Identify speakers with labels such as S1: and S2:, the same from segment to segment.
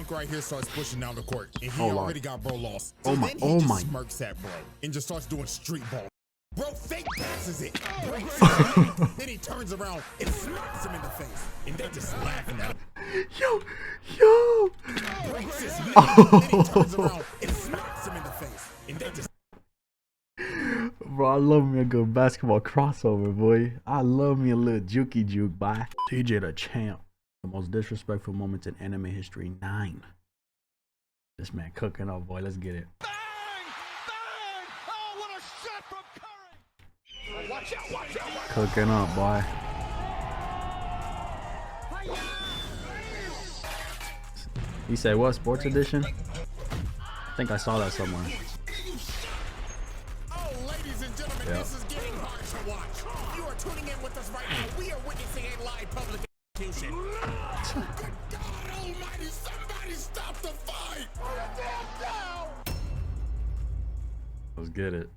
S1: Duke right here starts pushing down the court, and he
S2: Hold on.
S1: already got bro lost.
S2: Oh
S1: So
S2: my-
S1: then he
S2: oh
S1: just
S2: my.
S1: smirks at bro and just starts doing street ball. Bro fake passes it, breaks it, then he turns around and smacks him in the face, and they just laughing at him.
S2: Yo.
S1: Breaks his neck, then he turns around and smacks him in the face, and they just.
S2: Bro, I love me a good basketball crossover, boy. I love me a little jukey juke, boy. TJ Dachamp. The most disrespectful moments in anime history 9. This man cooking up, boy. Let's get it.
S3: Bang! Bang! Oh, what a shot from Curry! Watch out, watch out, watch out.
S2: Cooking up, boy. He said what? Sports edition? I think I saw that somewhere.
S1: Oh, ladies and gentlemen, this is getting hard to watch. You are tuning in with us right now. We are witnessing a live public execution. Good God Almighty! Somebody stop the fight!
S2: Let's get it.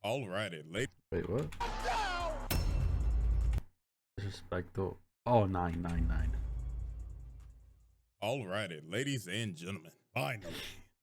S1: Alrighty, ladies.
S2: Wait, what? Disrespectful. Oh, 999.
S1: Alrighty, ladies and gentlemen. Finally,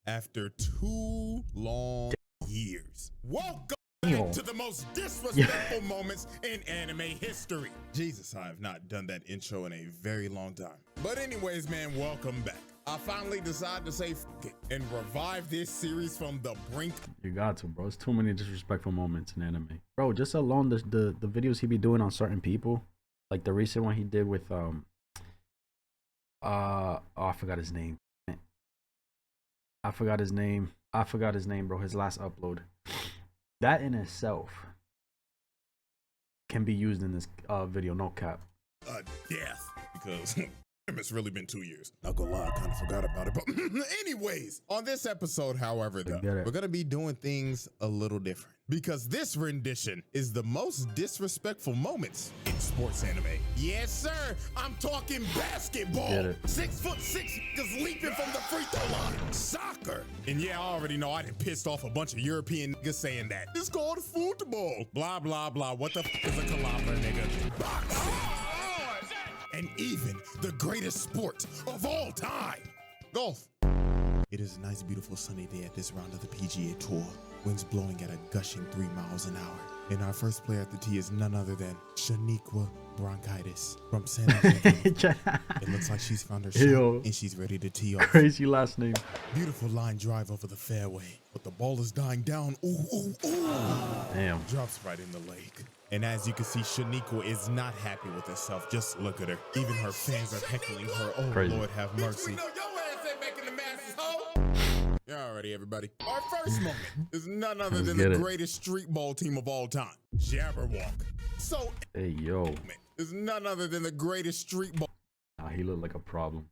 S1: after 2 long years, welcome back to the most disrespectful moments in anime history. Jesus, I have not done that intro in a very long time. But anyways, man, welcome back. I finally decided to say f it and revive this series from the brink.
S2: You got to, bro. It's too many disrespectful moments in anime. Bro, just alone the videos he be doing on certain people. Like the recent one he did with oh, I forgot his name. I forgot his name, bro. His last upload. That in itself can be used in this video, no cap.
S1: Death, because it's really been 2 years. Not gonna lie, I kind of forgot about it. But anyways, on this episode, however, though, we're gonna be doing things a little different because this rendition is the most disrespectful moments in sports anime. Yes, sir. I'm talking basketball. 6'6" niggas leaping from the free throw line. Soccer. And yeah, I already know I done pissed off a bunch of European niggas saying that. It's called football. Blah, blah, blah. What the f is a caliber, nigga? Boxing. And even the greatest sport of all time, golf. It is a nice, beautiful, sunny day at this round of the PGA Tour. Winds blowing at a gushing 3 miles an hour. And our first player at the tee is none other than Shaniqua Bronchitis from San Antonio. It looks like she's found her shot and she's ready to tee off.
S2: Crazy last name.
S1: Beautiful line drive over the fairway, but the ball is dying down. Ooh, ooh, ooh.
S2: Damn.
S1: Drops right in the lake. And as you can see, Shaniqua is not happy with herself. Just look at her. Even her fans are heckling her. Oh, crazy. Lord have mercy. Yeah, already, everybody. Our first moment is none other than the greatest street ball team of all time, Jabberwock. So,
S2: hey, yo,
S1: is none other than the greatest street ball.
S2: Nah, he looked like a problem.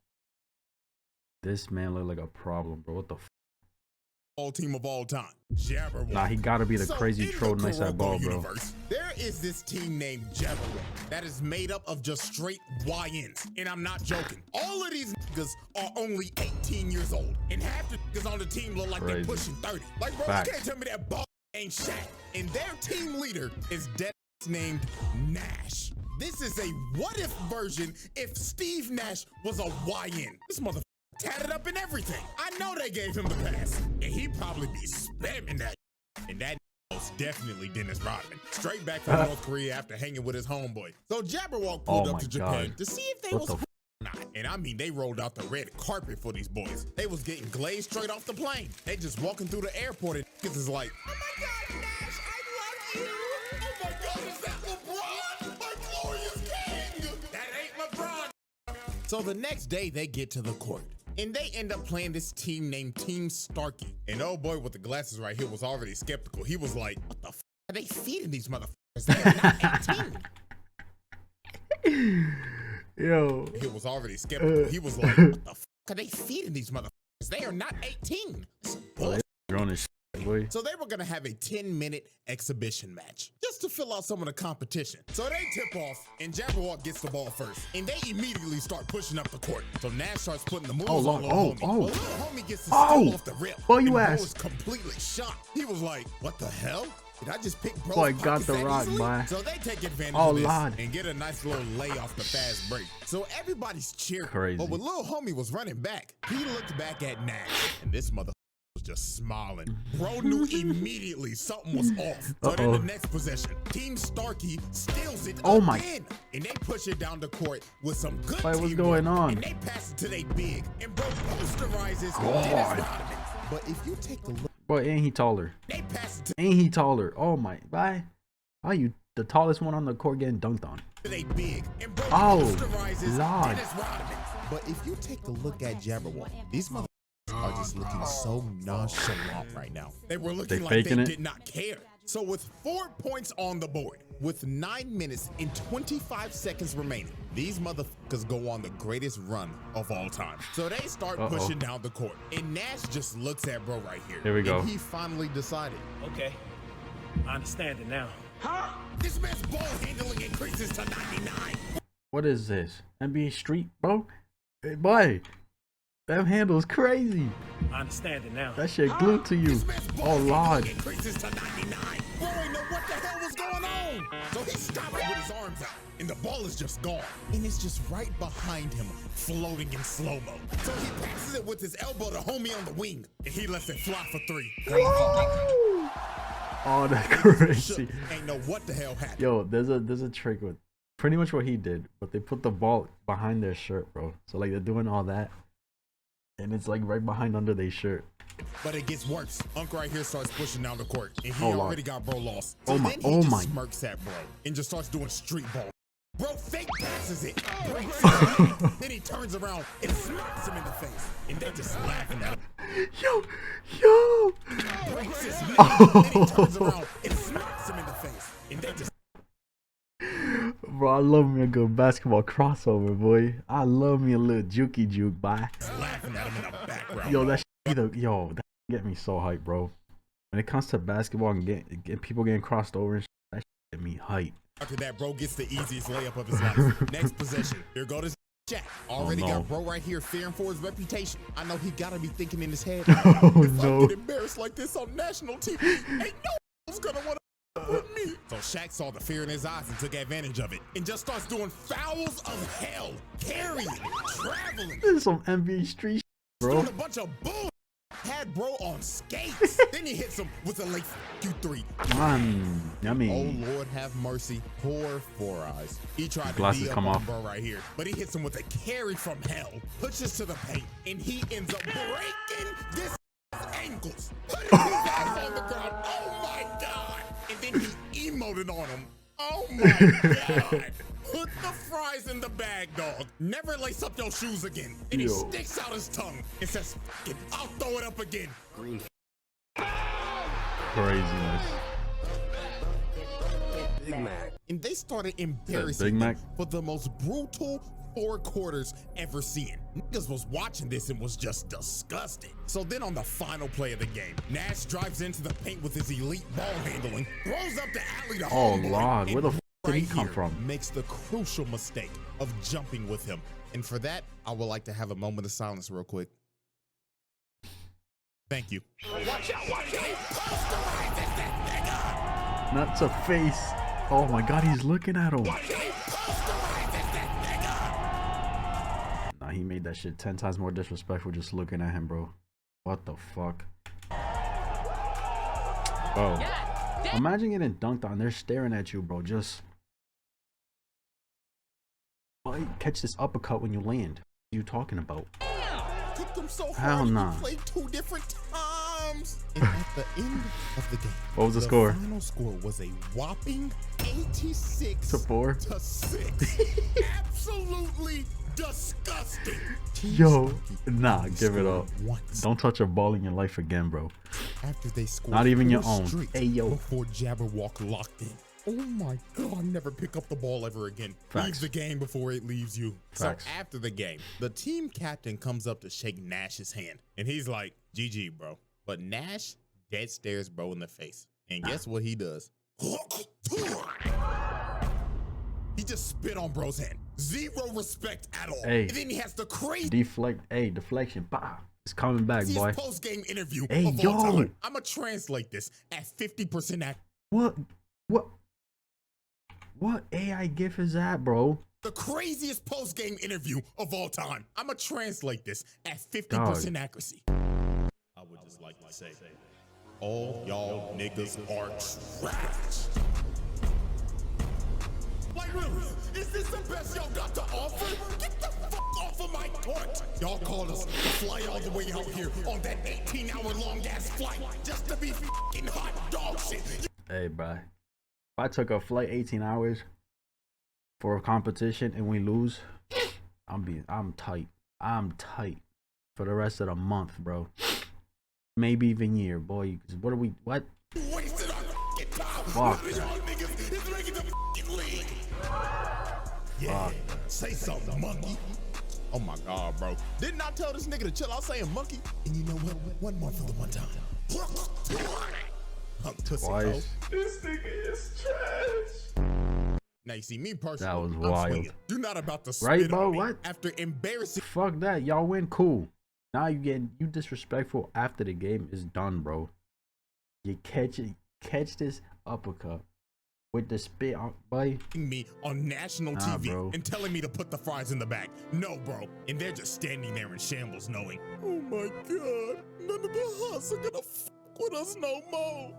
S2: This man looked like a problem, bro. What the f?
S1: All team of all time, Jabberwock.
S2: Nah, he gotta be the crazy troll nice at ball, bro.
S1: There is this team named Jabberwock that is made up of just straight YNs, and I'm not joking. All of these niggas are only 18 years old, and half the niggas on the team look like they're pushing 30. Like, bro, you can't tell me that ball ain't Shaq. And their team leader is dead named Nash. This is a what-if version if Steve Nash was a YN. This motherfucker tatted up and everything. I know they gave him the pass, and he probably be spamming that. And that most definitely Dennis Rodman, straight back from North Korea after hanging with his homeboy. So Jabberwock pulled up to Japan to see if they was not. And I mean, they rolled out the red carpet for these boys. They was getting glazed straight off the plane. They just walking through the airport and niggas is like, oh my God, Nash, I love you. Oh my God, is that LeBron? My glorious king. That ain't LeBron. So the next day they get to the court. And they end up playing this team named Team Starkey. And oh boy with the glasses right here was already skeptical. He was like, what the f are they feeding these motherfuckers? They are not 18.
S2: Yo.
S1: He was already skeptical. He was like, what the f are they feeding these motherfuckers? They are not 18.
S2: Grown as shit, boy.
S1: So they were gonna have a 10-minute exhibition match just to fill out some of the competition. So they tip off and Jabberwock gets the ball first. And they immediately start pushing up the court. So Nash starts putting the moves on little homie. Well, little homie gets the steal off the rip.
S2: Oh, you
S1: and
S2: ass.
S1: was completely shocked. He was like, what the hell? I just picked bro.
S2: Boy, got the rock, boy.
S1: So they take advantage
S2: Oh,
S1: of this
S2: Lord.
S1: and get a nice little lay off the fast break. So everybody's cheering.
S2: Crazy.
S1: But when little homie was running back, he looked back at Nash, and this mother was just smiling. Bro knew immediately something was off. So then the next possession, Team Starkey steals it again. And they push it down the court with some good
S2: What's
S1: teamwork.
S2: going on?
S1: And they pass it to they big. And bro posterizes Dennis Rodman. But if you take a look,
S2: Boy, ain't he taller?
S1: they pass it to
S2: Ain't he taller? Oh my, bye. Are you the tallest one on the court getting dunked on?
S1: they big. And bro
S2: Oh,
S1: posterizes
S2: Lord.
S1: Dennis Rodman. But if you take a look at Jabberwock, these motherfuckers are just looking so nonchalant right now. They were looking like they
S2: faking it?
S1: did not care. So with 4 points on the board, with 9 minutes and 25 seconds remaining, these motherfuckers go on the greatest run of all time. So they start pushing down the court. And Nash just looks at bro right here.
S2: Here we go.
S1: And he finally decided.
S4: Okay, I understand it now.
S1: Huh? This man's ball handling increases to 99.
S2: What is this? NBA Street, bro? Hey, boy, that handle's crazy.
S4: I understand it now.
S2: That shit glued to you.
S1: This man's ball
S2: Oh,
S1: handling
S2: Lord.
S1: increases to 99. Bro ain't know what the hell was going on. So he stopped with his arms out, and the ball is just gone. And it's just right behind him, floating in slow-mo. So he passes it with his elbow to homie on the wing, and he lets it fly for 3.
S2: Oh, that's crazy.
S1: Ain't know what the hell happened.
S2: Yo, there's a trick with pretty much what he did, but they put the ball behind their shirt, bro. So like they're doing all that, and it's like right behind under their shirt.
S1: But it gets worse. Unk right here starts pushing down the court, and he
S2: Oh, Lord.
S1: already got bro lost. So
S2: Oh my-
S1: then he
S2: oh
S1: just
S2: my.
S1: smirks at bro and just starts doing street ball. Bro fake passes it, breaks it, then he turns around and smacks him in the face, and they just laughing at him.
S2: Yo.
S1: Breaks his neck, then he turns around and smacks him in the face, and they just
S2: Bro, I love me a good basketball crossover, boy. I love me a little jukey juke, boy.
S1: laughing at him in the background.
S2: Yo, that that get me so hyped, bro. When it comes to basketball and get people getting crossed over and shit, that get me hyped.
S1: After that, bro gets the easiest layup of his life. Next possession. Here go this Jack. Already
S2: no.
S1: got bro right here fearing for his reputation. I know he gotta be thinking in his head.
S2: Oh,
S1: if I
S2: no.
S1: get embarrassed like this on national TV, ain't no one's gonna wanna with me. So Shaq saw the fear in his eyes and took advantage of it. And just starts doing fouls of hell. Carrying, traveling.
S2: This is some NBA Street, bro.
S1: Doing a bunch of bull. Had bro on skates. Then he hits him with a late Q3.
S2: Man, I
S1: Oh
S2: mean,
S1: Lord have mercy, poor Four Eyes. He tried to
S2: Glasses
S1: be up
S2: come
S1: on
S2: off.
S1: bro right here, but he hits him with a carry from hell, pushes to the paint, and he ends up breaking this ankles, putting his ass on the ground. Oh my God! And then he emoted on him. Oh my God! Put the fries in the bag, dog. Never lace up your shoes again. And he
S2: Yo.
S1: sticks out his tongue and says, "F it, I'll throw it up again."
S2: craziness.
S5: Big Mac.
S1: And they started embarrassing
S2: Big
S1: him
S2: Mac?
S1: for the most brutal 4 quarters ever seen. Niggas was watching this and was just disgusted. So then on the final play of the game, Nash drives into the paint with his elite ball handling, throws up the alley to
S2: Oh,
S1: homeboy,
S2: Lord, where the
S1: and
S2: f did he
S1: right
S2: come
S1: here
S2: from?
S1: makes the crucial mistake of jumping with him. And for that, I would like to have a moment of silence real quick. Thank you.
S3: Watch out, watch out!
S1: Posterizes this nigga!
S2: Not to face. Oh my God, he's looking at him.
S1: Posterizes this nigga!
S2: Nah, he made that shit 10 times more disrespectful just looking at him, bro. What the fuck? Bro, imagine getting dunked on. They're staring at you, bro. Just catch this uppercut when you land. What are you talking about?
S1: Took them so
S2: Hell
S1: hard,
S2: nah.
S1: he played 2 different times. And at the end of the game,
S2: What was the score?
S1: final score was a whopping 86
S2: To 4?
S1: to 6. Absolutely disgusting. Team
S2: Yo,
S1: Starkey
S2: nah,
S1: only
S2: give it
S1: scored
S2: up.
S1: once
S2: Don't touch a ball in your life again, bro.
S1: after they scored
S2: Not even
S1: 4
S2: your own.
S1: straight
S2: Hey, yo.
S1: before Jabberwock locked in. Oh my God, never pick up the ball ever again.
S2: Facts.
S1: Leave the game before it leaves you.
S2: Facts.
S1: So after the game, the team captain comes up to shake Nash's hand. And he's like, GG, bro. But Nash dead stares bro in the face. And guess what he does? He just spit on bro's hand. Zero respect at all.
S2: Hey.
S1: And then he has the crazy
S2: Deflection. Bah. It's coming back, boy.
S1: post-game interview
S2: Hey,
S1: of all
S2: yo.
S1: time. I'ma translate this at 50%
S2: What? What AI gif is that, bro?
S1: The craziest post-game interview of all time. I'ma translate this at 50% accuracy. I would just like to say, all y'all niggas are trash. Like really, is this the best y'all got to offer? Get the fuck off of my court. Y'all called us to fly all the way out here on that 18-hour long ass flight just to be fucking hot dog shit.
S2: Hey, bro. If I took a flight 18 hours for a competition and we lose, I'm tight. I'm tight for the rest of the month, bro. Maybe even year, boy. What are we? What?
S1: Wasted our fucking time.
S2: Fuck
S1: Y'all niggas is making the fucking league. Yeah, say something, monkey. Oh my God, bro. Didn't I tell this nigga to chill out saying monkey? And you know what? One more for the one time.
S2: Twice.
S1: This nigga is trash. Now you see me personally.
S2: That was
S1: I'm
S2: wild.
S1: swinging. You're not about to spit
S2: Right, bro?
S1: on me
S2: What?
S1: after embarrassing.
S2: Fuck that. Y'all win, cool. Now you disrespectful after the game is done, bro. You catch this uppercut with the spit on, boy.
S1: Me on national TV
S2: bro.
S1: and telling me to put the fries in the bag. No, bro. And they're just standing there in shambles knowing, oh my God, none of the Huts are gonna fuck with us no more.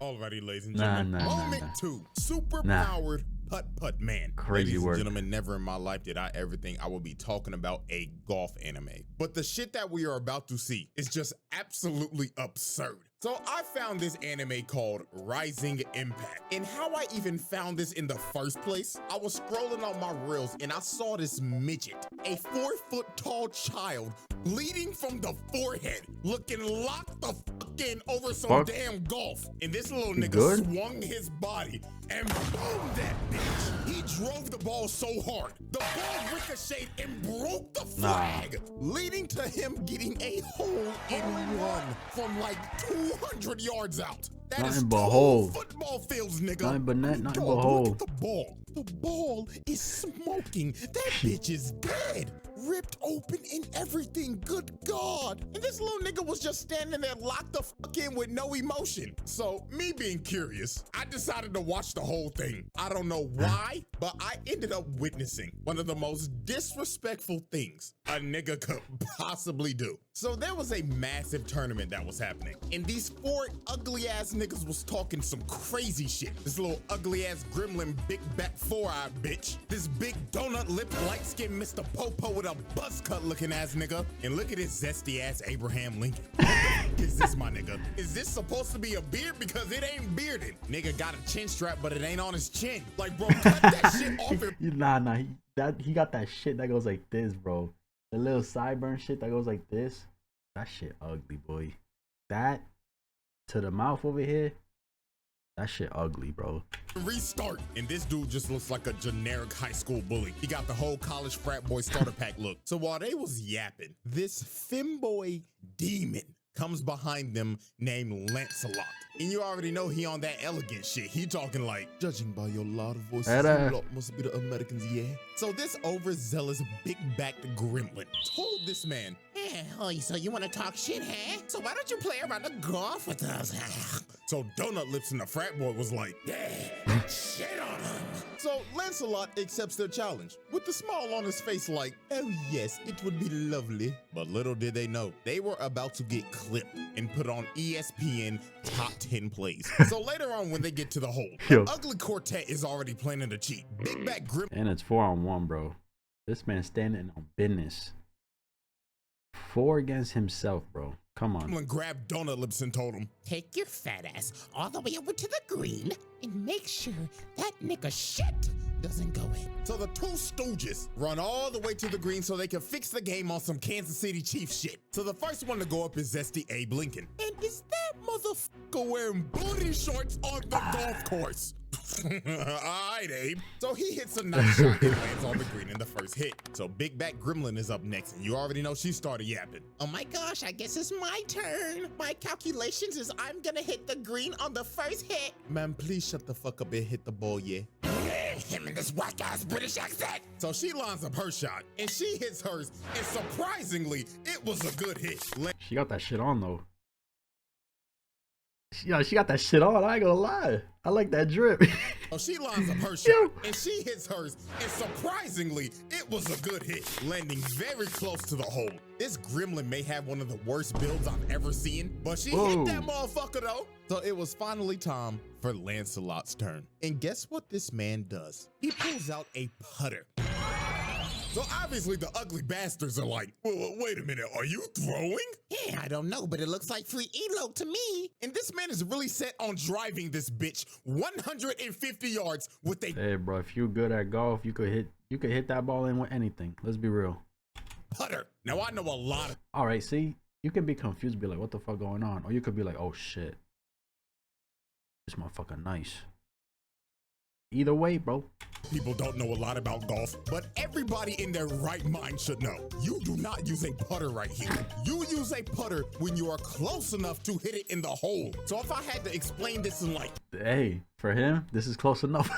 S1: Alrighty, ladies and gentlemen. Moment 2. Super powered putt man.
S2: Crazy
S1: Ladies
S2: work.
S1: and gentlemen, never in my life did I ever think I would be talking about a golf anime. But the shit that we are about to see is just absolutely absurd. So I found this anime called Rising Impact. And how I even found this in the first place, I was scrolling on my reels and I saw this midget, a 4-foot tall child, bleeding from the forehead, looking locked the fuck in over some damn golf. And this little nigga swung his body and boom that bitch. He drove the ball so hard, the ball ricocheted and broke the flag, leading to him getting a hole-in-one from like 200 yards out. That is 2 football fields, nigga.
S2: Nothing but net, nothing but
S1: Look
S2: hole.
S1: at the ball. The ball is smoking. That bitch is dead. Ripped open and everything. Good God. And this little nigga was just standing there locked the fuck in with no emotion. So me being curious, I decided to watch the whole thing. I don't know why, but I ended up witnessing one of the most disrespectful things a nigga could possibly do. So there was a massive tournament that was happening, and these 4 ugly ass niggas was talking some crazy shit. This little ugly ass gremlin, big back 4-eye bitch. This big donut lip, light skinned Mr. Popo with a buzz cut looking ass nigga. And look at this zesty ass Abraham Lincoln. What the fuck is this, my nigga? Is this supposed to be a beard? Because it ain't bearded. Nigga got a chin strap, but it ain't on his chin. Like, bro, cut that shit off it.
S2: Nah, he got that shit that goes like this, bro. The little sideburn shit that goes like this. That shit ugly, boy. That to the mouth over here. That shit ugly, bro.
S1: Restart. And this dude just looks like a generic high school bully. He got the whole college frat boy starter pack look. So while they was yapping, this femboy demon comes behind them named Lancelot. And you already know he on that elegant shit. He talking like, judging by your loud voices, you lot must be the Americans, yeah. So this overzealous, big-backed gremlin told this man, hey, so you want to talk shit, huh? So why don't you play around the golf with us? So Donut Lips and the frat boy was like, yeah, shit on him. So Lancelot accepts their challenge with the smile on his face like, oh yes, it would be lovely. But little did they know, they were about to get clipped and put on ESPN top 10 plays. So later on when they get to the hole, the ugly quartet is already planning to cheat. Big back grip.
S2: And it's 4-on-1, bro. This man standing on business. 4 against himself, bro. Come on.
S1: Someone grabbed Donut Lips and told him, take your fat ass all the way over to the green and make sure that nigga shit doesn't go in. So the 2 stooges run all the way to the green so they can fix the game on some Kansas City Chiefs shit. So the first one to go up is Zesty Abe Lincoln. And is that motherfucker wearing booty shorts on the golf course? Alright, Abe. So he hits a nice shot and lands on the green in the first hit. So Big Back Gremlin is up next, and you already know she started yapping. Oh my gosh, I guess it's my turn. My calculations is I'm gonna hit the green on the first hit. Man, please shut the fuck up and hit the ball, yeah? Him and this whack ass British accent. So she lines up her shot, and she hits hers, and surprisingly, it was a good hit.
S2: She got that shit on though. Yo, she got that shit on. I ain't gonna lie. I like that drip.
S1: So she lines up her shot, and she hits hers, and surprisingly, it was a good hit, landing very close to the hole. This gremlin may have one of the worst builds I've ever seen, but she hit that motherfucker though. So it was finally time for Lancelot's turn. And guess what this man does? He pulls out a putter. So obviously the ugly bastards are like, well, wait a minute, are you throwing? Yeah, I don't know, but it looks like free elo to me. And this man is really set on driving this bitch 150 yards with a
S2: Hey, bro, if you're good at golf, you could hit that ball in with anything. Let's be real.
S1: putter. Now I know a lot of.
S2: All right, see, you can be confused, be like, what the fuck going on? Or you could be like, oh shit, this motherfucker nice. Either way, bro.
S1: People don't know a lot about golf, but everybody in their right mind should know. You do not use a putter right here. You use a putter when you are close enough to hit it in the hole. So if I had to explain this in like,
S2: hey, for him, this is close enough.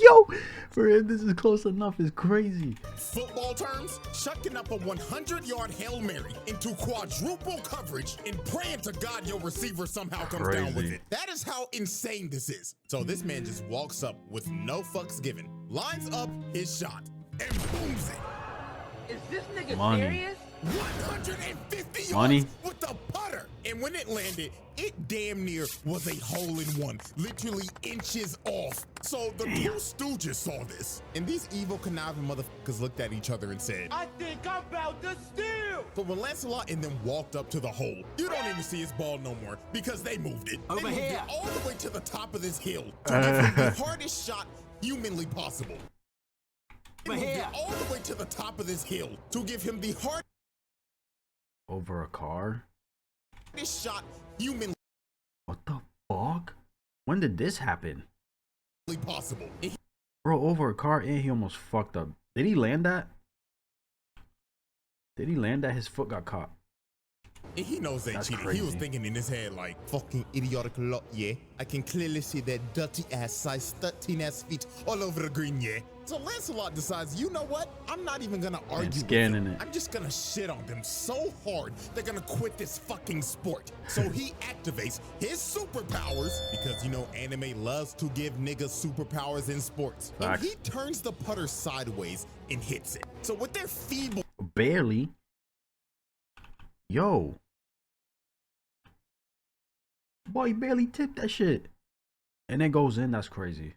S2: Yo, for him, this is close enough is crazy.
S1: Football terms, chucking up a 100-yard Hail Mary into quadruple coverage and praying to God your receiver somehow comes down with it. That is how insane this is. So this man just walks up with no fucks given, lines up his shot, and booms it.
S5: Is this nigga
S2: Money.
S5: serious?
S1: 150 yards
S2: Money.
S1: with the putter. And when it landed, it damn near was a hole-in-one, literally inches off. So the two stooges saw this, and these evil conniving motherfuckers looked at each other and said,
S3: I think I'm about to steal.
S1: but when Lancelot and them walked up to the hole, you don't even see his ball no more because they moved it. They moved it all the way to the top of this hill to give him the hardest shot humanly possible. They moved it all the way to the top of this hill to give him the hardest
S2: Over a car?
S1: shot humanly
S2: What the fuck? When did this happen?
S1: possible. And
S2: Bro, over a car and he almost fucked up. Did he land that? Did he land that? His foot got caught.
S1: he knows they
S2: That's
S1: cheated.
S2: crazy.
S1: He was thinking in his head like, fucking idiotic lot, yeah. I can clearly see their dirty ass size 13 ass feet all over the green, yeah. So Lancelot decides, you know what? I'm not even gonna argue with
S2: scanning
S1: them.
S2: it.
S1: I'm just gonna shit on them so hard they're gonna quit this fucking sport. So he activates his superpowers because you know anime loves to give niggas superpowers in sports.
S2: Facts.
S1: And he turns the putter sideways and hits it. So with their feeble
S2: Barely. Yo. Boy, he barely tipped that shit. And it goes in, that's crazy.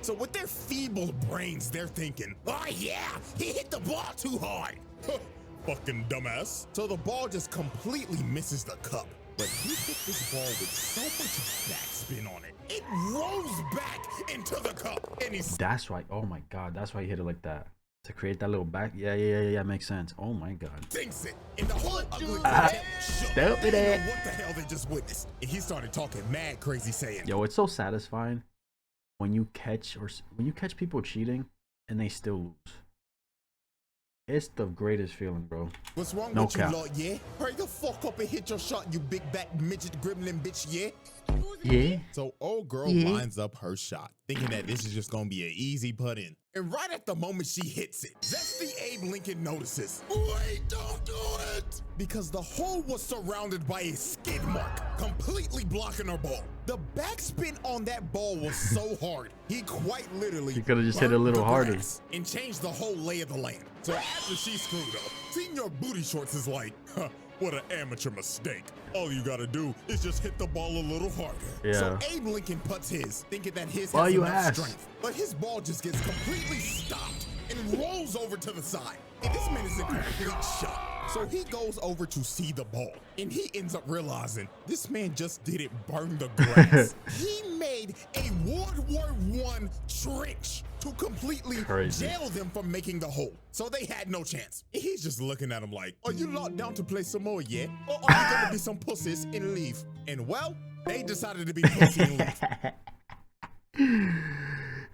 S1: So with their feeble brains, they're thinking, oh yeah, he hit the ball too hard. Huh, fucking dumbass. So the ball just completely misses the cup. But he hit this ball with so much backspin on it. It rolls back into the cup. And he's
S2: That's why, oh my god, that's why he hit it like that. To create that little back, yeah, makes sense. Oh my god.
S1: thinks it. And the whole ugly cat shook.
S2: Stupid
S1: They didn't
S2: ass.
S1: know what the hell they just witnessed. And he started talking mad crazy saying,
S2: Yo, it's so satisfying when you catch people cheating and they still lose. It's the greatest feeling, bro.
S1: what's wrong
S2: No
S1: with
S2: cap.
S1: you, Lord, yeah? Hurry the fuck up and hit your shot, you big back midget gremlin bitch, yeah?
S2: Yeah.
S1: So old girl
S2: Yeah.
S1: lines up her shot, thinking that this is just gonna be an easy put in. And right at the moment she hits it, Zesty Abe Lincoln notices, wait, don't do it! Because the hole was surrounded by a skid mark, completely blocking her ball. The backspin on that ball was so hard, he quite literally
S2: He coulda just hit it a
S1: burned
S2: little
S1: the
S2: harder.
S1: grass and changed the whole lay of the land. So after she screwed up, Senior Booty Shorts is like, huh, what an amateur mistake. All you gotta do is just hit the ball a little harder.
S2: Yeah.
S1: So Abe Lincoln puts his, thinking that his
S2: Why
S1: has
S2: you
S1: enough
S2: ask?
S1: strength. But his ball just gets completely stopped and rolls over to the side. And this man is in complete shock. So he goes over to see the ball. And he ends up realizing this man just didn't burn the grass. He made a World War I trench to completely
S2: Crazy.
S1: jail them from making the hole. So they had no chance. And he's just looking at him like, are you locked down to play some more yet? Or are you gonna be some pussies and leave? And well, they decided to be pussy and leave.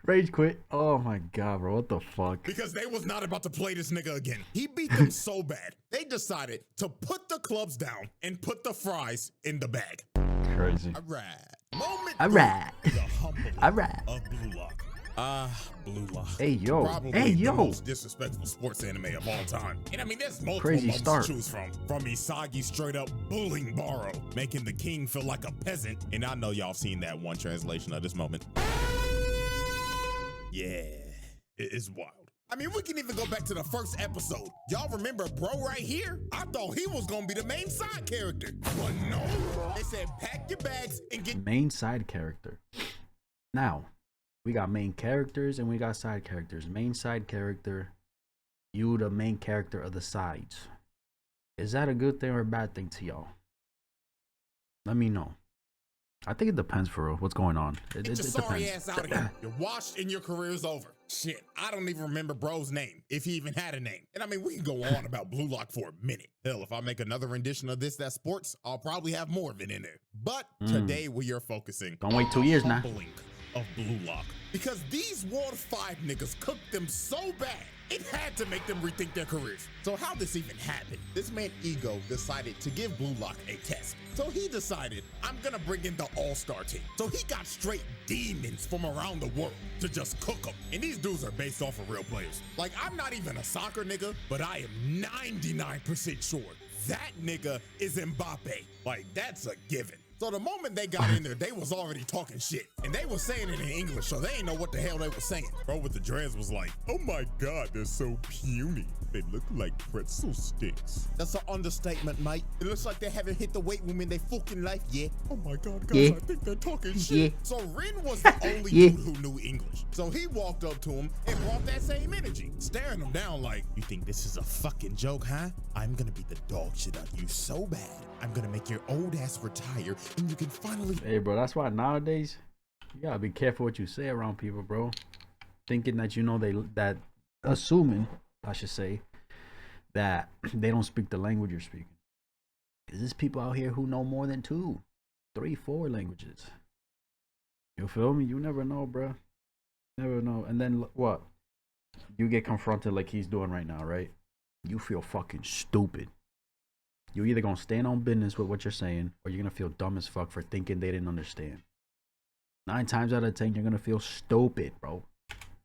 S2: Rage quit. Oh my god, bro. What the fuck?
S1: Because they was not about to play this nigga again. He beat them so bad, they decided to put the clubs down and put the fries in the bag.
S2: Crazy.
S1: All right. Moment
S2: All right.
S1: three, the humbling
S2: All right.
S1: of Blue Lock. Blue Lock.
S2: Hey, yo.
S1: Probably
S2: Hey,
S1: the
S2: yo.
S1: most disrespectful sports anime of all time. And I mean, there's multiple
S2: Crazy
S1: moments
S2: start.
S1: to choose from. From Isagi straight up bullying Baro, making the king feel like a peasant. And I know y'all seen that one translation of this moment. Yeah, it's wild. I mean, we can even go back to the first episode. Y'all remember bro right here? I thought he was gonna be the main side character. But no, they said pack your bags and get
S2: Main side character. Now, we got main characters and we got side characters. Main side character, you the main character of the sides. Is that a good thing or a bad thing to y'all? Let me know. I think it depends for real. What's going on? It
S1: your sorry
S2: depends.
S1: ass out of here. You're washed and your career's over. Shit, I don't even remember bro's name, if he even had a name. And I mean, we can go on about Blue Lock for a minute. Hell, if I make another rendition of this that's sports, I'll probably have more of it in there. But today we are focusing
S2: Don't wait 2 years now.
S1: humbling of Blue Lock. Because these World 5 niggas cooked them so bad, it had to make them rethink their careers. So how this even happened? This man Ego decided to give Blue Lock a test. So he decided, I'm gonna bring in the all-star team. So he got straight demons from around the world to just cook them. And these dudes are based off of real players. Like, I'm not even a soccer nigga, but I am 99% sure that nigga is Mbappe. Like, that's a given. So the moment they got in there, they was already talking shit. And they was saying it in English, so they ain't know what the hell they was saying. Bro with the dreads was like, oh my God, they're so puny. They look like pretzel sticks. That's an understatement, mate. It looks like they haven't hit the weight room in their fucking life yet. Oh my God, guys,
S2: Yeah.
S1: I think they're talking shit.
S2: Yeah.
S1: So Rin was the only
S2: Yeah.
S1: dude who knew English. So he walked up to him and brought that same energy, staring him down like, you think this is a fucking joke, huh? I'm gonna beat the dog shit out of you so bad. I'm gonna make your old ass retire and you can finally.
S2: Hey, bro, that's why nowadays you gotta be careful what you say around people, bro. Thinking that you know assuming, I should say, that they don't speak the language you're speaking. Cause there's people out here who know more than 2, 3, 4 languages. You feel me? You never know, bro. Never know. And then what? You get confronted like he's doing right now, right? You feel fucking stupid. You're either gonna stand on business with what you're saying, or you're gonna feel dumb as fuck for thinking they didn't understand. 9 times out of 10, you're gonna feel stupid, bro.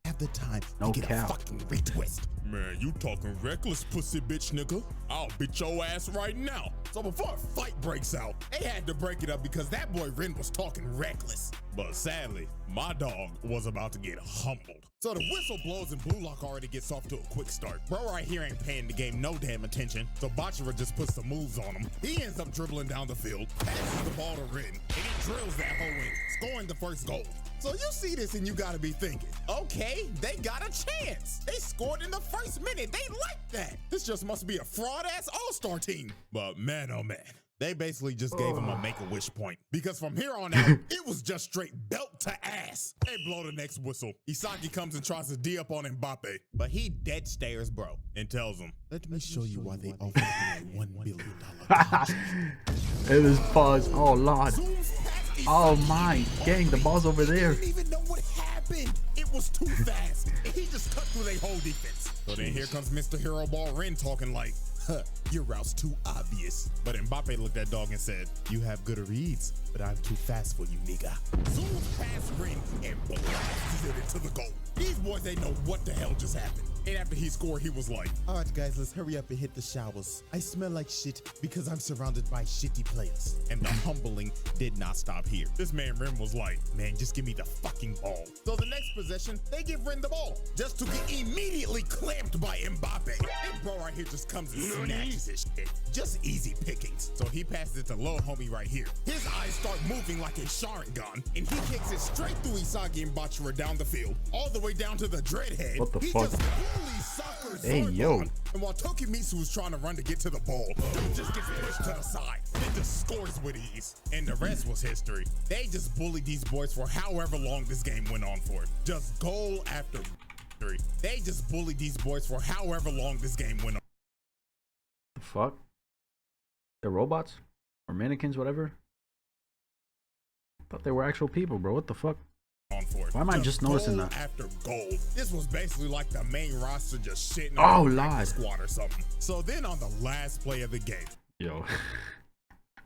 S1: Have the time
S2: No
S1: to get
S2: cap.
S1: a fucking retwist. Man, you talking reckless, pussy bitch nigga. I'll beat your ass right now. So before a fight breaks out, they had to break it up because that boy Rin was talking reckless. But sadly, my dog was about to get humbled. So the whistle blows and Blue Lock already gets off to a quick start. Bro right here ain't paying the game no damn attention. So Bachira just puts some moves on him. He ends up dribbling down the field, passes the ball to Rin, and he drills that hoe in, scoring the first goal. So you see this and you gotta be thinking, okay, they got a chance. They scored in the first minute. They like that. This just must be a fraud-ass all-star team. But man, oh man. They basically just gave him a make-a-wish point. Because from here on out, it was just straight belt to ass. They blow the next whistle. Isagi comes and tries to D up on Mbappe. But he dead stares bro and tells him, let me show you why they offered me a $1 billion contract.
S2: It is pause. Oh, Lord.
S1: Zooms past
S2: Oh,
S1: Isagi.
S2: my. Dang, the ball's over there.
S1: He didn't even know what happened. It was too fast. And he just cut through their whole defense. So then here comes Mr. Hero Ball Rin talking like, your route's too obvious. But Mbappe looked at dog and said, you have good reads, but I'm too fast for you, nigga. Zooms past Rin and blasted it into the goal. These boys ain't know what the hell just happened. And after he scored, he was like, all right, guys, let's hurry up and hit the showers. I smell like shit because I'm surrounded by shitty players. And the humbling did not stop here. This man Rin was like, man, just give me the fucking ball. So the next possession, they give Rin the ball just to get immediately clamped by Mbappe. And bro right here just comes and snatches his shit. Just easy pickings. So he passes it to little homie right here. His eyes start moving like a Sharingan, and he kicks it straight through Isagi and Bachira down the field, all the way down to the dreadhead.
S2: What the
S1: he
S2: fuck?
S1: Just fully suckers
S2: Hey,
S1: Zorban.
S2: yo.
S1: And while Tokimitsu was trying to run to get to the ball, dude just gets pushed to the side and just scores with ease. And the rest was history. They just bullied these boys for however long this game went on for. Just goal after victory. They just bullied these boys for however long this game went on.
S2: The fuck? They're robots? Or mannequins, whatever? Thought they were actual people, bro. What the fuck?
S1: For.
S2: Why am I just noticing
S1: goal
S2: that?
S1: After goal. This was basically like the main roster just shitting
S2: Oh,
S1: on the
S2: Lord.
S1: practice squad or something. So then on the last play of the game,
S2: Yo.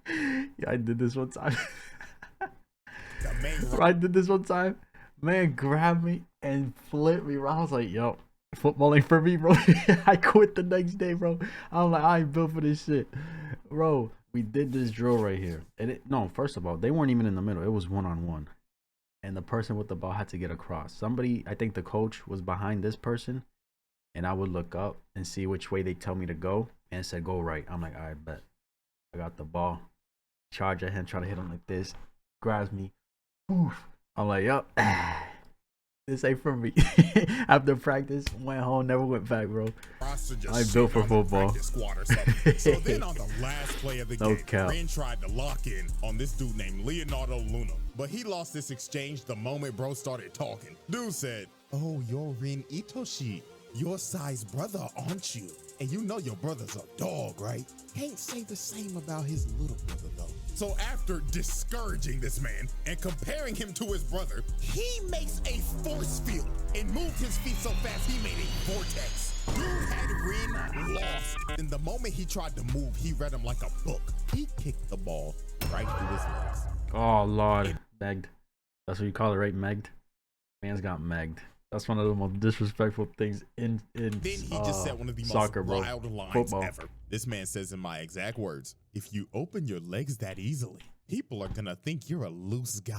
S2: Yeah, I did this one time.
S1: the main
S2: Bro, I did this one time. Man grabbed me and flipped me, bro. I was like, yo, football ain't for me, bro. I quit the next day, bro. I'm like, I ain't built for this shit. Bro, we did this drill right here. And no, first of all, they weren't even in the middle. It was one-on-one. And the person with the ball had to get across. Somebody, I think the coach was behind this person. And I would look up and see which way they tell me to go. And it said, go right. I'm like, all right, bet. I got the ball. Charge at him, try to hit him like this. Grabs me. Oof. I'm like, yup. This ain't for me. After practice, went home, never went back, bro. I built for football.
S1: So then on the last play of the
S2: No
S1: game,
S2: cap.
S1: Ren tried to lock in on this dude named Leonardo Luna. But he lost this exchange the moment bro started talking. Dude said, oh, you're Ren Itoshi. Your size brother, aren't you? And you know your brother's a dog, right? Can't say the same about his little brother, though. So after discouraging this man and comparing him to his brother, he makes a force field and moved his feet so fast he made a vortex. Dude had Ren lost. And the moment he tried to move, he read him like a book. He kicked the ball right through his legs.
S2: Oh, Lord. Megged. That's what you call it, right? Megged? Man's got megged. That's one of the most disrespectful things in
S1: Then he just said one of the
S2: soccer,
S1: most
S2: bro.
S1: wild lines
S2: Football.
S1: ever. This man says in my exact words, if you open your legs that easily, people are gonna think you're a loose guy.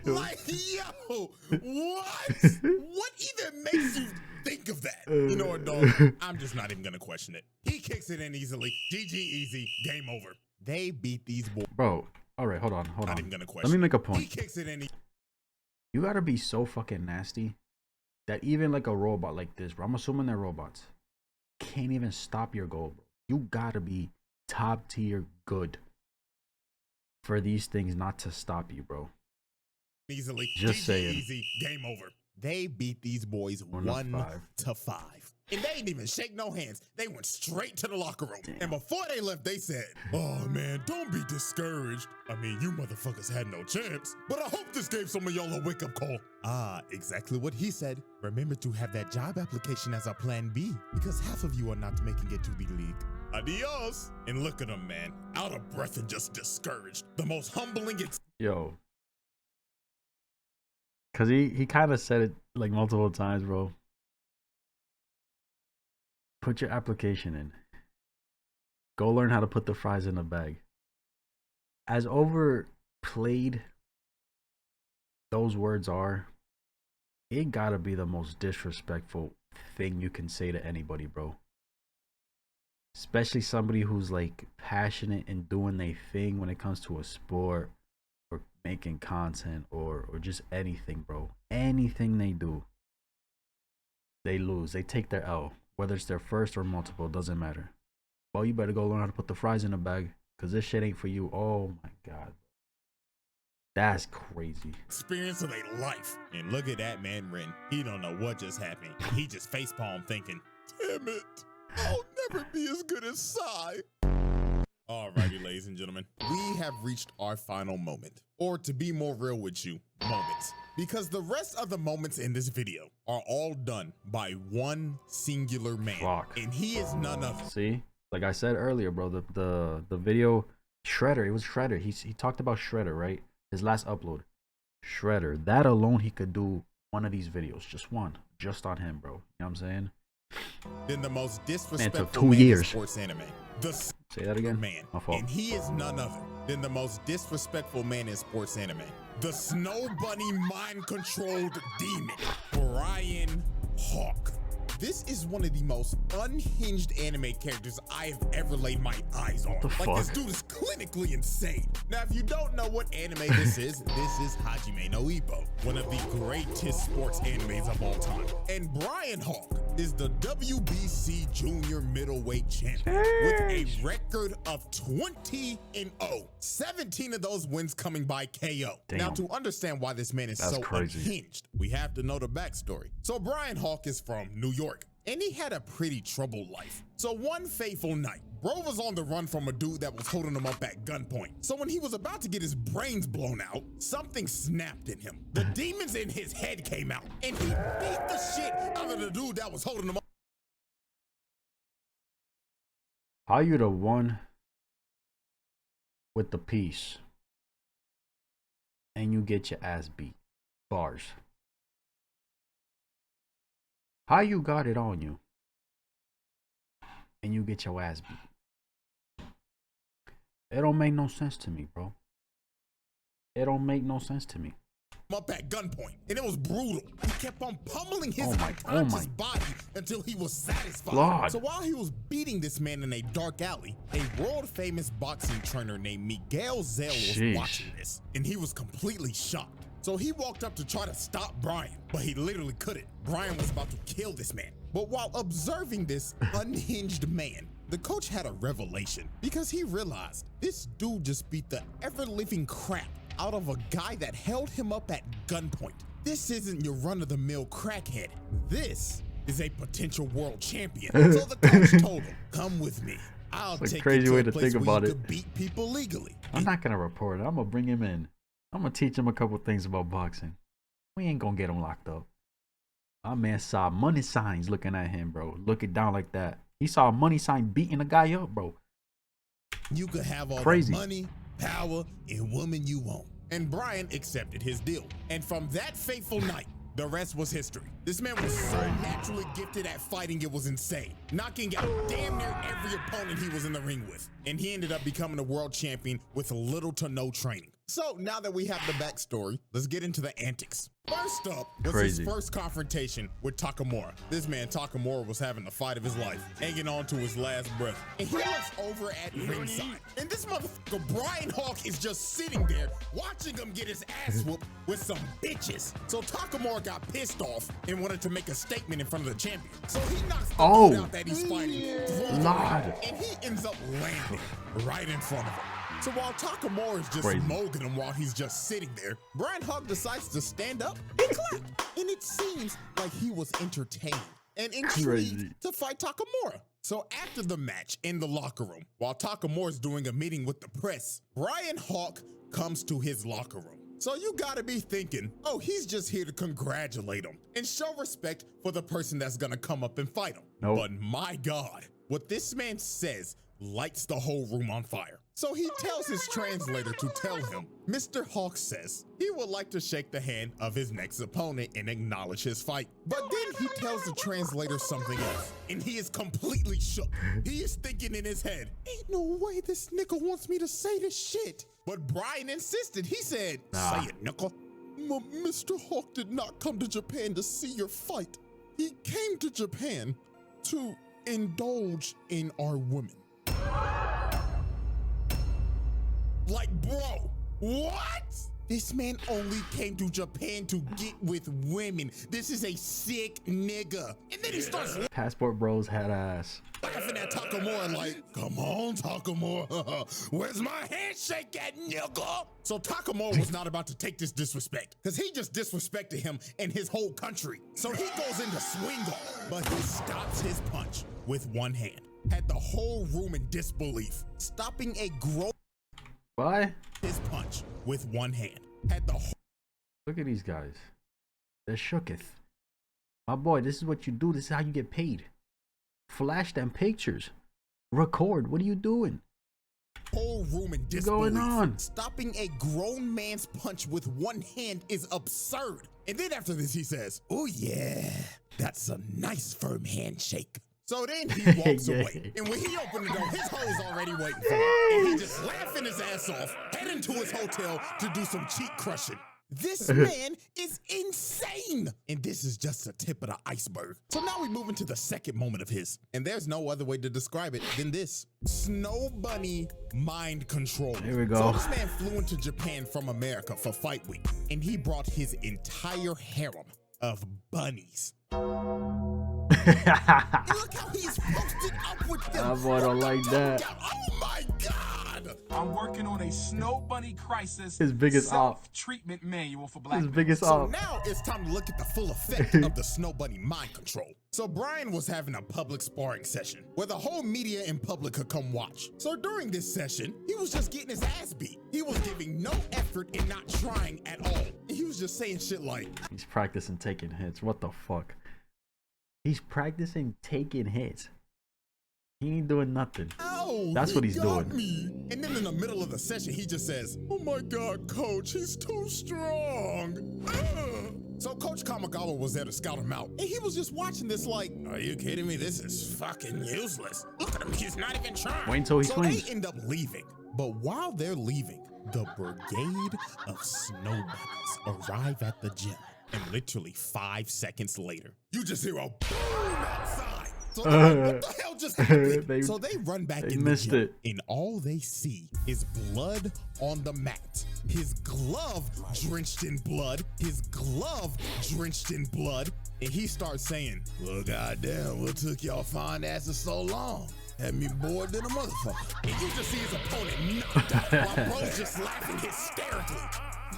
S1: Like, yo, what? What even makes you think of that? You know what, dog? I'm just not even gonna question it. He kicks it in easily. GG easy. Game over. They beat these boys.
S2: Bro, all right, hold on.
S1: Not even gonna question
S2: Let me make a
S1: it.
S2: point.
S1: He kicks it in.
S2: You gotta be so fucking nasty that even like a robot like this, bro, I'm assuming they're robots, can't even stop your goal, bro. You gotta be top tier good for these things not to stop you, bro.
S1: Easily.
S2: Just saying.
S1: Easy. Game over. They beat these boys 1-5. And they didn't even shake no hands. They went straight to the locker room.
S2: Damn.
S1: And before they left, they said, oh man, don't be discouraged. I mean, you motherfuckers had no chance. But I hope this gave some of y'all a wake-up call. Ah, exactly what he said. Remember to have that job application as our plan B, because half of you are not making it to the league. Adios. And look at him, man. Out of breath and just discouraged. The most humbling
S2: Yo. Cause he kind of said it like multiple times, bro. Put your application in. Go learn how to put the fries in the bag. As overplayed those words are, it gotta be the most disrespectful thing you can say to anybody, bro. Especially somebody who's like passionate and doing their thing when it comes to a sport or making content or just anything, bro. Anything they do, they lose. They take their L. Whether it's their first or multiple, doesn't matter. Well, you better go learn how to put the fries in the bag, because this shit ain't for you. Oh my God. That's crazy.
S1: experience of their life. And look at that man, Ren. He don't know what just happened. He just facepalm thinking, damn it, I'll never be as good as Sai. Alrighty, ladies and gentlemen, we have reached our final moment. Or to be more real with you, moments. Because the rest of the moments in this video are all done by one singular man.
S2: Fuck.
S1: And he is none other.
S2: See? Like I said earlier, bro, the video, Shredder, it was Shredder. He talked about Shredder, right? His last upload. Shredder. That alone, he could do one of these videos. Just one. Just on him, bro. You know what I'm saying?
S1: Then the most disrespectful
S2: Man, took 2
S1: man
S2: years.
S1: in sports anime. The
S2: Say that again?
S1: man.
S2: My fault.
S1: And he is none other than the most disrespectful man in sports anime. The Snow Bunny mind-controlled demon, Brian Hawk. This is one of the most unhinged anime characters I have ever laid my eyes on. Like, this dude is clinically insane. Now, if you don't know what anime this is Hajime no Ippo, one of the greatest sports animes of all time. And Brian Hawk is the WBC junior middleweight champion with a record of 20-0. 17 of those wins coming by KO.
S2: Damn.
S1: Now, to understand why this man is
S2: That's
S1: so
S2: crazy.
S1: unhinged, we have to know the backstory. So Brian Hawk is from New York, and he had a pretty troubled life. So one fateful night, bro was on the run from a dude that was holding him up at gunpoint. So when he was about to get his brains blown out, something snapped in him. The demons in his head came out, and he beat the shit out of the dude that was holding him up.
S2: How you the one with the piece and you get your ass beat. Bars. How you got it on you and you get your ass beat? It don't make no sense to me, bro. It don't make no sense to me.
S1: Up at gunpoint, and it was brutal. He kept on pummeling his
S2: Oh
S1: unconscious
S2: my.
S1: body until he was satisfied.
S2: Lord.
S1: So while he was beating this man in a dark alley, a world-famous boxing trainer named Miguel Zell was
S2: Sheesh.
S1: watching this, and he was completely shocked. So he walked up to try to stop Brian, but he literally couldn't. Brian was about to kill this man. But while observing this unhinged man, the coach had a revelation because he realized this dude just beat the ever-living crap out of a guy that held him up at gunpoint. This isn't your run-of-the-mill crackhead. This is a potential world champion. So the coach told him, "Come with me. I'll
S2: It's a
S1: take
S2: crazy
S1: you to
S2: way
S1: a
S2: to
S1: place
S2: think
S1: where
S2: about
S1: you
S2: it.
S1: could beat people legally."
S2: I'm not gonna report it. I'm gonna bring him in. I'm gonna teach him a couple things about boxing. We ain't gonna get him locked up. My man saw money signs looking at him, bro. Looking down like that. He saw a money sign beating a guy up, bro.
S1: You could have all
S2: Crazy.
S1: the money, power, and woman you want. And Brian accepted his deal. And from that fateful night, the rest was history. This man was so naturally gifted at fighting, it was insane. Knocking out damn near every opponent he was in the ring with. And he ended up becoming a world champion with little to no training. So now that we have the backstory, let's get into the antics. First up was
S2: Crazy.
S1: his first confrontation with Takamura. This man Takamura was having the fight of his life, hanging on to his last breath. And he looks over at ringside. And this motherfucker Brian Hawk is just sitting there watching him get his ass whooped with some bitches. So Takamura got pissed off and wanted to make a statement in front of the champion. So he knocks the
S2: Oh.
S1: dude out that he's fighting, throws him
S2: Lord.
S1: out, and he ends up landing right in front of him. So while Takamura is just
S2: Crazy.
S1: mogging him while he's just sitting there, Brian Hawk decides to stand up and clap. And it seems like he was entertained and
S2: Crazy.
S1: intrigued to fight Takamura. So after the match in the locker room, while Takamura is doing a meeting with the press, Brian Hawk comes to his locker room. So you gotta be thinking, oh, he's just here to congratulate him and show respect for the person that's gonna come up and fight him.
S2: Nope.
S1: But my God, what this man says lights the whole room on fire. So he tells his translator to tell him, Mr. Hawk says he would like to shake the hand of his next opponent and acknowledge his fight. But then he tells the translator something else, and he is completely shook. He is thinking in his head, ain't no way this nigga wants me to say this shit. But Brian insisted. He said, say it, nigga. Mr. Hawk did not come to Japan to see your fight. He came to Japan to indulge in our women. Like, bro, what? This man only came to Japan to get with women. This is a sick nigga. And then he starts
S2: Passport bros had ass.
S1: laughing at Takamura like, come on, Takamura. Where's my handshake at, nigga? So Takamura was not about to take this disrespect because he just disrespected him and his whole country. So he goes into swing off, but he stops his punch with one hand. Had the whole room in disbelief, stopping a grown
S2: Why?
S1: his punch with one hand. Had the whole
S2: Look at these guys. They're shooketh. My boy, this is what you do. This is how you get paid. Flash them pictures. Record. What are you doing?
S1: whole room in
S2: What's
S1: disbelief.
S2: going on?
S1: Stopping a grown man's punch with one hand is absurd. And then after this, he says, oh yeah, that's a nice firm handshake. So then he walks
S2: Yeah.
S1: away. And when he opened the door, his hoe's already waiting for him. And he just laughing his ass off, heading to his hotel to do some cheek crushing. This man is insane. And this is just the tip of the iceberg. So now we move into the second moment of his. And there's no other way to describe it than this. Snow Bunny mind control.
S2: Here we go.
S1: So this man flew into Japan from America for fight week. And he brought his entire harem of bunnies. And look how he's posted up with them.
S2: That boy don't like that.
S1: Oh my God.
S5: I'm working on a Snow Bunny crisis
S2: His biggest op.
S5: self-treatment manual for black
S2: His
S5: men.
S2: biggest
S1: So
S2: op.
S1: now it's time to look at the full effect of the Snow Bunny mind control. So Brian was having a public sparring session where the whole media and public could come watch. So during this session, he was just getting his ass beat. He was giving no effort and not trying at all. And he was just saying shit like,
S2: He's practicing taking hits. What the fuck? He's practicing taking hits. He ain't doing nothing.
S1: ow, Oh,
S2: That's what he's
S1: got
S2: doing.
S1: Me. And then in the middle of the session, he just says, "Oh my God, coach, he's too strong." So Coach Kamagawa was there to scout him out, and he was just watching this like, "Are you kidding me? This is fucking useless. Look at him, he's not even trying."
S2: Wait until he
S1: so
S2: swings.
S1: they end up leaving. But while they're leaving, the brigade of snow bunnies arrive at the gym. And literally 5 seconds later, you just hear a boom outside. So they're like, what the hell just happened? So they run back in the gym, and all they see is blood on the mat. His glove drenched in blood. His glove drenched in blood. And he starts saying, "Well, goddamn, what took y'all fine asses so long? Had me bored than a motherfucker." And you just see his opponent knocked out while bro's just laughing hysterically.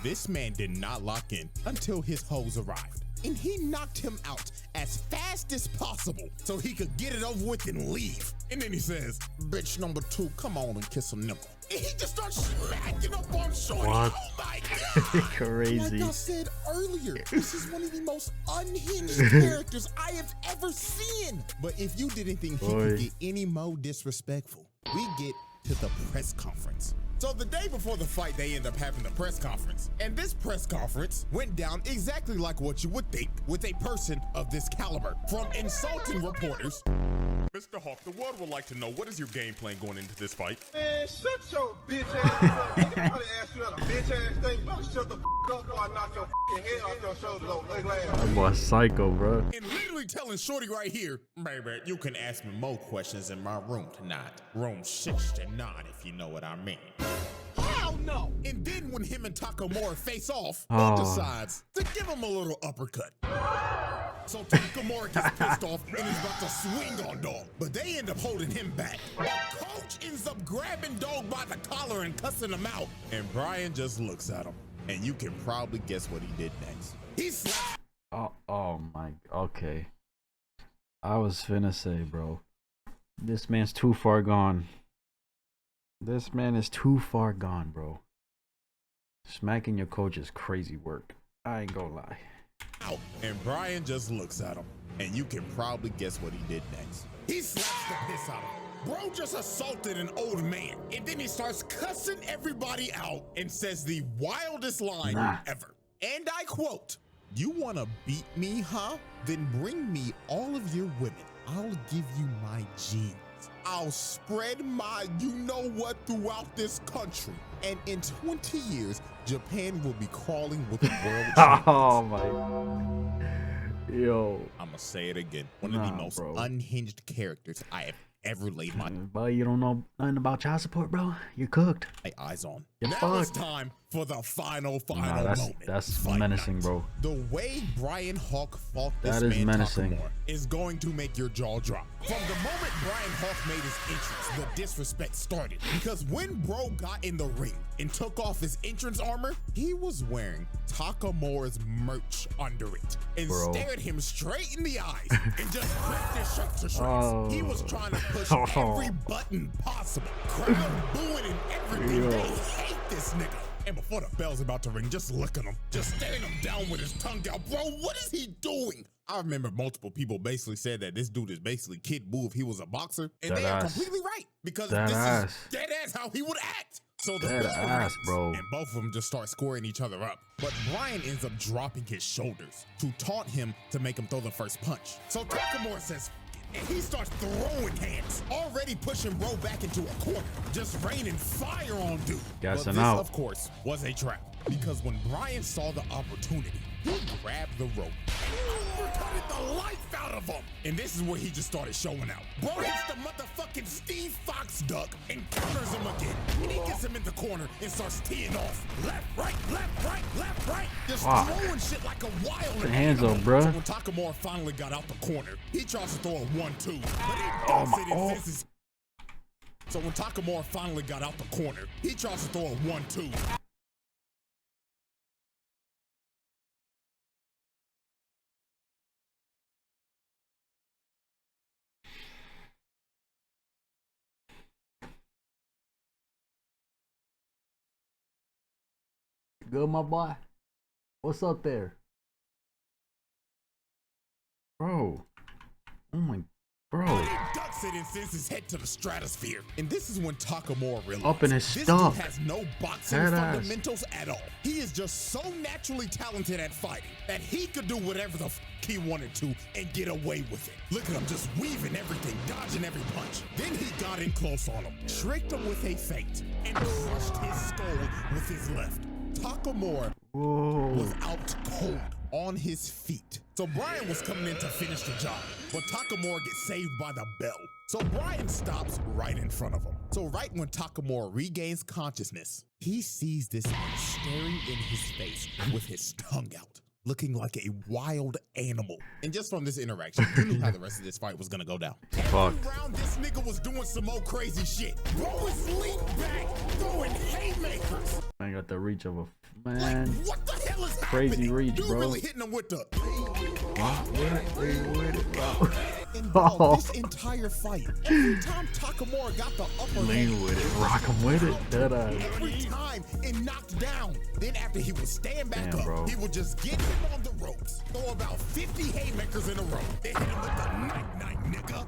S1: This man did not lock in until his hoes arrived. And he knocked him out as fast as possible so he could get it over with and leave. And then he says, "Bitch number 2, come on and kiss a nipple." And he just starts smacking up on Shorty.
S2: What?
S1: Oh my God.
S2: Crazy.
S1: Like I said earlier, this is one of the most unhinged characters I have ever seen. But if you didn't think he could get any more disrespectful, we get to the press conference. So the day before the fight, they end up having the press conference. And this press conference went down exactly like what you would think with a person of this caliber. From insulting reporters. "Mr. Hawk, the world would like to know, what is your game plan going into this fight?"
S3: Man, shut your bitch ass up. Nigga, I done asked you that a bitch ass thing. You better shut the up before I knock your head off your shoulders, old ugly ass.
S2: That boy's psycho, bro.
S1: And literally telling Shorty right here, "Baby, you can ask me more questions in my room tonight. Room 69, if you know what I mean." Hell no! And then when him and Takamura face off, he decides to give him a little uppercut. So Takamura gets pissed off and is about to swing on Dog, but they end up holding him back. Coach ends up grabbing Dog by the collar and cussing him out. And Brian just looks at him, and you can probably guess what he did next. He slaps.
S2: Oh my, okay. I was finna say, bro, this man's too far gone. This man is too far gone, bro. Smacking your coach is crazy work. I ain't gonna lie.
S1: Out, and Brian just looks at him, and you can probably guess what he did next. He slaps the piss out of him. Bro just assaulted an old man, and then he starts cussing everybody out and says the wildest line ever. And I quote, "You wanna beat me, huh? Then bring me all of your women. I'll give you my genes. I'll spread my you-know-what throughout this country. And in 20 years, Japan will be crawling with the world champions."
S2: Oh my. Yo.
S1: I'm going to say it again. One of the most unhinged characters I have ever laid my
S2: Boy, you don't know nothing about child support, bro. You're cooked.
S1: eyes on.
S2: You're
S1: Now it's
S2: fucked.
S1: time for the final
S2: Nah,
S1: moment.
S2: that's
S1: Fight
S2: menacing,
S1: night.
S2: bro.
S1: The way Brian Hawk fought this
S2: That is
S1: man
S2: menacing.
S1: Takamura is going to make your jaw drop. From the moment Brian Hawk made his entrance, the disrespect started. Because when bro got in the ring and took off his entrance armor, he was wearing Takamura's merch under it and stared him straight in the eyes and just ripped his shirt to shreds. He was trying to push every button possible. Crowd booing and everything. They hate this nigga. And before the bell's about to ring, just look at him, just staring him down with his tongue out. Bro, what is he doing? I remember multiple people basically said that this dude is basically Kid Buu if he was a boxer. And they are completely right, because this is dead ass how he would act. So the bell rings, bro, and both of them just start squaring each other up. But Brian ends up dropping his shoulders to taunt him to make him throw the first punch. So Takamura says, and he starts throwing hands, already pushing bro back into a corner, just raining fire on dude. But this, of course, was a trap, because when Brian saw the opportunity, he grabbed the rope and uppercutted the life out of him. And this is where he just started showing out. Bro hits the motherfucking Steve Fox duck and counters him again. And he gets him in the corner and starts teeing off. Left, right, left, right, left, right. Just throwing shit like a wild
S2: hands up, bro.
S1: So when Takamura finally got out the corner, he tries to throw a 1-2. But he dumps it and misses. So when Takamura finally got out the corner, he tries to throw a 1-2.
S2: Good, my boy. What's up there? Bro. Oh my Bro.
S1: Ducks it and sends his head to the stratosphere. And this is when Takamura realized
S2: Up in his
S1: this
S2: stomach.
S1: dude has no boxing
S2: Head ass.
S1: fundamentals at all. He is just so naturally talented at fighting that he could do whatever the f he wanted to and get away with it. Look at him just weaving everything, dodging every punch. Then he got in close on him, tricked him with a feint, and crushed his skull with his left. Takamura was out cold on his feet. So Brian was coming in to finish the job, but Takamura gets saved by the bell. So Brian stops right in front of him. So right when Takamura regains consciousness, he sees this man staring in his face with his tongue out, looking like a wild animal. And just from this interaction, you knew how the rest of this fight was gonna go down. Every round, this nigga was doing some more crazy shit. Bro was leaped back, throwing haymakers.
S2: I got the reach of a
S1: Like,
S2: man.
S1: what the hell is
S2: Crazy
S1: happening?
S2: reach,
S1: Dude
S2: bro.
S1: really hitting him with the... And
S2: Oh.
S1: bro, this entire fight, every time Takamura got the upper
S2: Lean
S1: hand,
S2: with it, rock him with it. That
S1: every time it knocked down. Then after he would stand back
S2: Damn,
S1: up,
S2: bro.
S1: he would just get him on the ropes, throw about 50 haymakers in a row. They hit him with the night, nigga.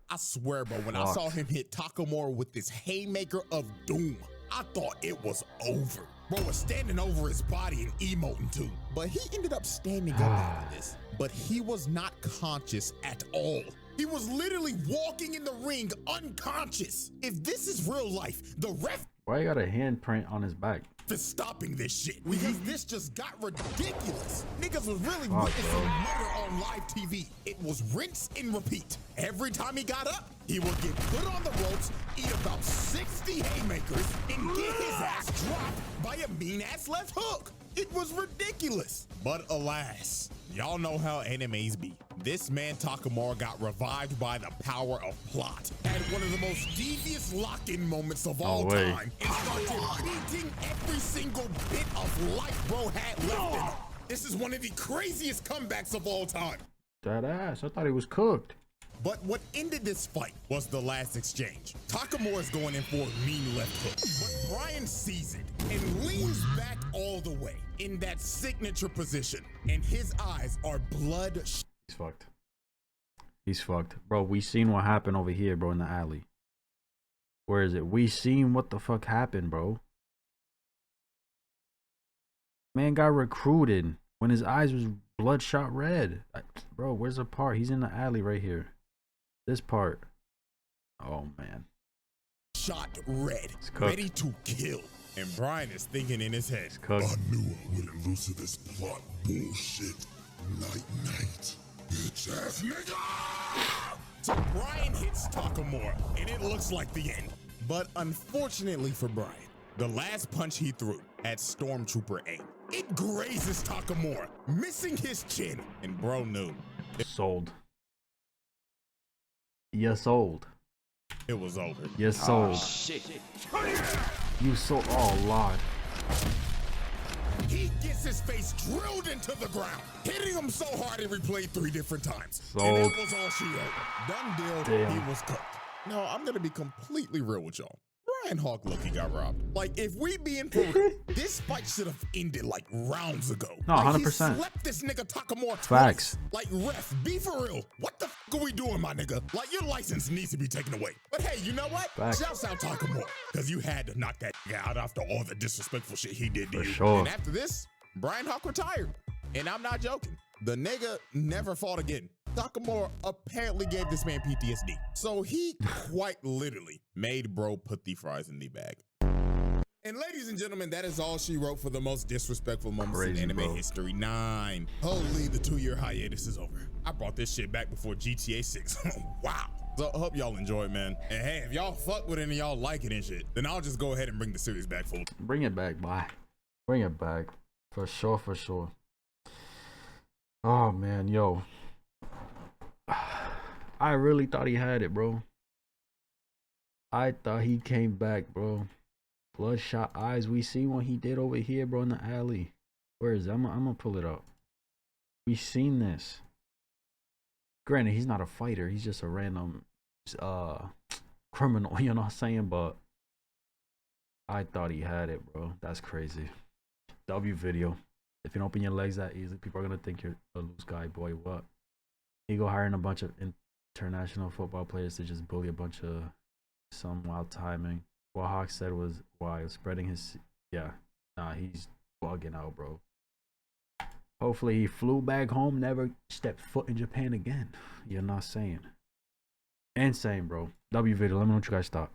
S1: I swear, bro, when I saw him hit Takamura with this haymaker of doom, I thought it was over. Bro was standing over his body and emoting too. But he ended up standing up after this. But he was not conscious at all. He was literally walking in the ring unconscious. If this is real life, the ref
S2: Why you got a handprint on his back?
S1: is stopping this shit because this just got ridiculous. Niggas was really witnessing murder on live TV. It was rinse and repeat. Every time he got up, he would get put on the ropes, eat about 60 haymakers, and get his ass dropped by a mean ass left hook. It was ridiculous. But alas, y'all know how animes be. This man Takamura got revived by the power of plot. Had one of the most devious lock-in moments of all time. And started beating every single bit of life bro had left in him. This is one of the craziest comebacks of all time.
S2: That ass. I thought he was cooked.
S1: But what ended this fight was the last exchange. Takamura's going in for a mean left hook, but Brian sees it and leans back all the way in that signature position, and his eyes are blood.
S2: He's fucked. He's fucked. Bro, we seen what happened over here, bro, in the alley. Where is it? We seen what the fuck happened, bro. Man got recruited when his eyes was bloodshot red. Bro, where's the part? He's in the alley right here. This part. Oh, man.
S1: Shot red, ready to kill. And Brian is thinking in his head,
S2: I
S3: knew I wouldn't lose to this plot bullshit. Night, bitch ass nigga!
S1: So Brian hits Takamura, and it looks like the end. But unfortunately for Brian, the last punch he threw had Stormtrooper aim. It grazes Takamura, missing his chin, and bro knew.
S2: Sold. You sold.
S1: It was over.
S2: You sold.
S6: Shit.
S2: You sold. Oh, Lord.
S1: He gets his face drilled into the ground, hitting him so hard it replayed 3 different times.
S2: Sold.
S1: And that was all she wrote. Done deal,
S2: Damn.
S1: he was cooked. Now, I'm gonna be completely real with y'all. Brian Hawk Lucky got robbed. Like, if we being for real, this fight should have ended like rounds ago.
S2: No,
S1: like,
S2: 100%.
S1: He slept this nigga Takamura
S2: Facts.
S1: twice. Like, ref, be for real. What the f are we doing, my nigga? Like, your license needs to be taken away. But hey, you know what?
S2: Facts.
S1: Shouts out Takamura, because you had to knock that nigga out after all the disrespectful shit he did to
S2: For
S1: you.
S2: sure.
S1: And after this, Brian Hawk retired. And I'm not joking. The nigga never fought again. Takamura apparently gave this man PTSD. So he quite literally made bro put the fries in the bag. And ladies and gentlemen, that is all she wrote for the most disrespectful moments
S2: Crazy,
S1: in anime
S2: bro.
S1: history. 9. Holy, the 2-year hiatus is over. I brought this shit back before GTA 6. Wow. So I hope y'all enjoy it, man. And hey, if y'all fuck with it and y'all like it and shit, then I'll just go ahead and bring the series back full.
S2: Bring it back, boy. Bring it back. For sure, for sure. Oh, man, yo. I really thought he had it, bro. I thought he came back, bro. Bloodshot eyes. We see what he did over here, bro, in the alley. Where is it? I'm gonna pull it up. We seen this. Granted, he's not a fighter. He's just a random criminal, you know what I'm saying? But I thought he had it, bro. That's crazy. W video. If you don't open your legs that easily, people are gonna think you're a loose guy, boy. What? He go hiring a bunch of international football players to just bully a bunch of some wild timing. What Hawk said was why spreading his nah, he's bugging out, bro. Hopefully he flew back home, never stepped foot in Japan again. You're not saying. Insane, bro. W video, let me know what you guys thought.